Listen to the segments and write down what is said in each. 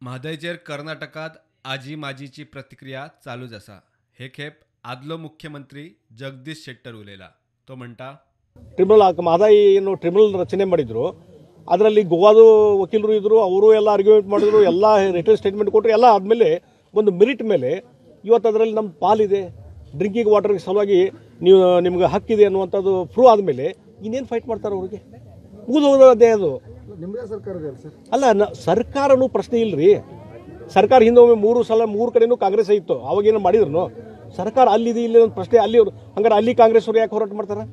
म्हादयचेर कर्नाटकात आजी माजीची प्रतिक्रिया चालूच आसा. हे खेप आदलो मुख्यमंत्री जगदीश शेट्टर उलयला. तो म्हणटा, ಟ್ರಿಬ್ಯುನಲ್ ಮಹದಾಯಿ ಏನು ಟ್ರಿಬ್ಯುನಲ್ ರಚನೆ ಮಾಡಿದ್ರು, ಅದರಲ್ಲಿ ಗೋವಾದ ವಕೀಲರು ಇದ್ರು, ಅವರು ಎಲ್ಲ ಆರ್ಗ್ಯುಮೆಂಟ್ ಮಾಡಿದ್ರು, ಎಲ್ಲ ರಿಟರ್ನ್ ಸ್ಟೇಟ್ಮೆಂಟ್ ಕೊಟ್ಟರು. ಎಲ್ಲ ಆದಮೇಲೆ ಒಂದು ಮೆರಿಟ್ ಮೇಲೆ ಇವತ್ತು ಅದರಲ್ಲಿ ನಮ್ಮ ಪಾಲಿದೆ, ಡ್ರಿಂಕಿಂಗ್ ವಾಟರ್ಗೆ ಸಲುವಾಗಿ ನಿಮ್ಗೆ ಹಕ್ಕಿದೆ ಅನ್ನುವಂಥದ್ದು ಪ್ರೂವ್ ಆದಮೇಲೆ ಇನ್ನೇನು ಫೈಟ್ ಮಾಡ್ತಾರೆ ಅವ್ರಿಗೆ? ಮುಗಿದು ಹೋಗೋದೇ ಅದು. ನಿಮ್ಮದೇ ಸರ್ಕಾರ ಸರ್? ಅಲ್ಲ, ಸರ್ಕಾರನೂ ಪ್ರಶ್ನೆ ಇಲ್ಲರಿ. ಸರ್ಕಾರ ಹಿಂದೊಮ್ಮೆ 3 ಸಲ 3 ಕಡೆನೂ ಕಾಂಗ್ರೆಸ್ ಇತ್ತು, ಅವಾಗೇನು ಮಾಡಿದ್ರು ಸರ್ಕಾರ ಅಲ್ಲಿದೆ ಇಲ್ಲಿ ಒಂದು ಪ್ರಶ್ನೆ. ಅಲ್ಲಿ ಹಂಗಾರೆ ಅಲ್ಲಿ ಕಾಂಗ್ರೆಸ್ ಅವರು ಯಾಕೆ ಹೋರಾಟ ಮಾಡ್ತಾರೆ?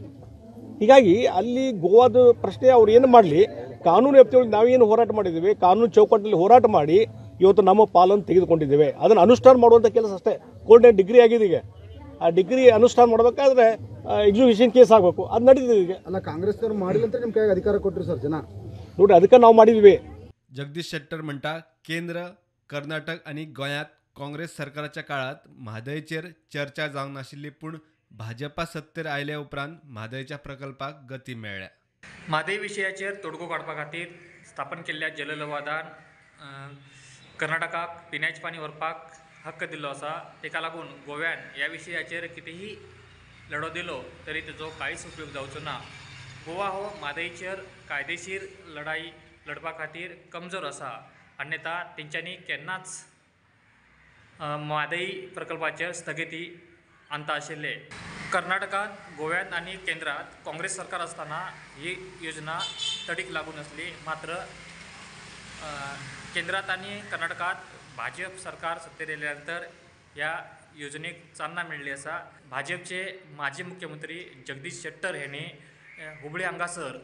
ಹೀಗಾಗಿ ಅಲ್ಲಿ ಗೋವಾದ ಪ್ರಶ್ನೆ ಅವ್ರು ಏನು ಮಾಡಲಿ, ಕಾನೂನು ವ್ಯಾಪ್ತಿಯೊಳಗೆ ನಾವೇನು ಹೋರಾಟ ಮಾಡಿದ್ದೀವಿ, ಕಾನೂನು ಚೌಕಟ್ಟಲ್ಲಿ ಹೋರಾಟ ಮಾಡಿ ಇವತ್ತು ನಮ್ಮ ಪಾಲನ್ನು ತೆಗೆದುಕೊಂಡಿದ್ದೇವೆ. ಅದನ್ನು ಅನುಷ್ಠಾನ ಮಾಡುವಂಥ ಕೆಲಸ ಅಷ್ಟೇ. ಕೋರ್ಟ್ನಲ್ಲಿ ಡಿಗ್ರಿ ಆಗಿದೆ, ಈಗ ಆ ಡಿಗ್ರಿ ಅನುಷ್ಠಾನ ಮಾಡಬೇಕಾದ್ರೆ ಎಕ್ಸಿಕ್ಯೂಷನ್ ಕೇಸ್ ಆಗಬೇಕು, ಅದು ನಡೀತಿದೆ ಈಗ. ಅಲ್ಲ, ಕಾಂಗ್ರೆಸ್ನವರು ಮಾಡಿಲ್ಲ ಅಂತ ನಿಮ್ಮ ಕೈಗೆ ಅಧಿಕಾರ ಕೊಟ್ಟರು ಸರ್ ಜನ. ನೋಡಿ, ಅದಕ್ಕೆ ನಾವು ಮಾಡಿದ್ವಿ. जगदीश शेट्टर म्हणटा, केंद्र, कर्नाटक आणि गोंयांत काँग्रेस सरकाराच्या काळात म्हादयचेर चर्चा जावंक नाशिल्ली, पूण भाजपा सत्तेर आयल्या उपरांत म्हादयच्या प्रकल्पाक गती मेळ्ळ्या. म्हादय विशयाचेर तोडगो काडपा खातीर स्थापन केल्ल्या जललवादान कर्नाटकाक पिण्याचें पाणी व्हरपाक हक्क दिल्लो आसा. तेका लागून गोव्यान ह्या विशयाचेर कितेंही लढो दिलो तरी तेजो कांयच उपयोग जावचो ना. गोवा हो म्हादयचेर कायदेशीर लढाई लडपा खातीर कमजोर आसा, अन्यथा तेंच्यांनी केन्नाच म्हादय प्रकल्पाचेर स्थगिती आणता आशिल्ले. कर्नाटकात, गोव्यात आणि केंद्रात काँग्रेस सरकार असताना ही योजना तडीक लागून असली. मात्र केंद्रात आणि कर्नाटकात भाजप सरकार सत्तेर येयल्यानंतर ह्या योजनेक चालना मेळ्ळी आसा. भाजपचे माजी मुख्यमंत्री जगदीश शेट्टर हेणी हुबळी हांगासर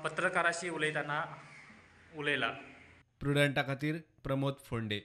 पत्रकाराशी उलयतना उलयला. प्रुडंटा खातीर प्रमोद फोंडे.